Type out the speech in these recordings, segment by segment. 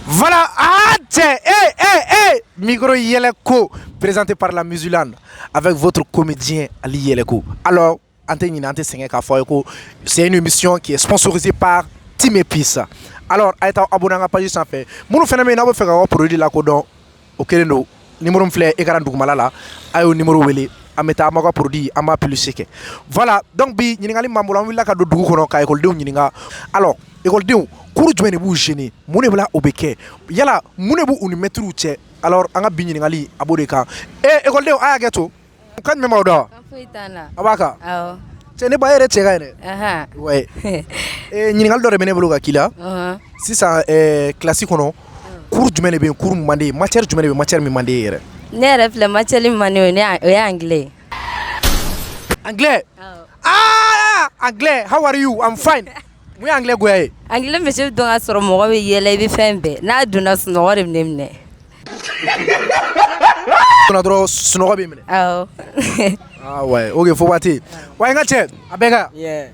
Voilà, Micro Yeleko, présenté par la musulmane, avec votre comédien Ali Yeleko. Alors, c'est une émission qui est sponsorisée par Team Épice. Alors, aïta abonné à la page sans fait. Mon phénomène n'a pas fait un produit là kodon. Ok, no. Numéro flé et garanti malala. Ayo numéro wele. Ameta amaga produit ama publicité. Voilà. Donc bi ñingali mamula willa ka do dugu kono ka école dew ñininga. Alors, école dew cours jumene bu génie. Mune bla obeke. Yala mune bu uni metru che. Alors, anga bi ñiningali abode ka. École dew aya geto. Kan me mawdo. Fuitana. Abaka. Aw. Tene bayere chega ene. Aha. Ouais. Ñiningal do remene bulu ka kila. Si ça classique kono. Cours jumene be cours mandé, matière jumene be matière mi mandé yere. Ne refle macheli mani o anglais. Anglais? Anglais, how are you? I'm fine. We anglais goye. Anglais monsieur don asoro mo be yele bi fembe. Na duna suno re mnemne. On dro suno be mne. Ouais, OK, faut wati. Ouais ngache, abega. Yeah.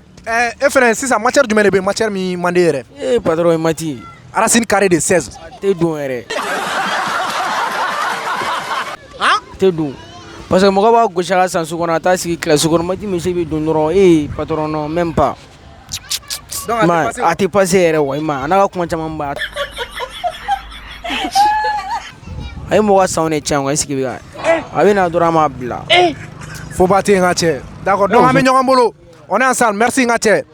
Frère, si ça matière jumene be matière mi mandé yere. Patron mati. Racine carrée de 16. Te don yere. Te don. Parce que moi, je suis allé sans qu'on attaque si classe qu'on m'a dit mais c'est bien non patron non même pas. Donc à te passer ouais ma na ko chama mba. Ay mo wa saune chango est-ce que biga. Abina dorama bla. Faut battre ngache. D'accord. Donc amenyo ngambolo. On est ensemble. Merci ngache.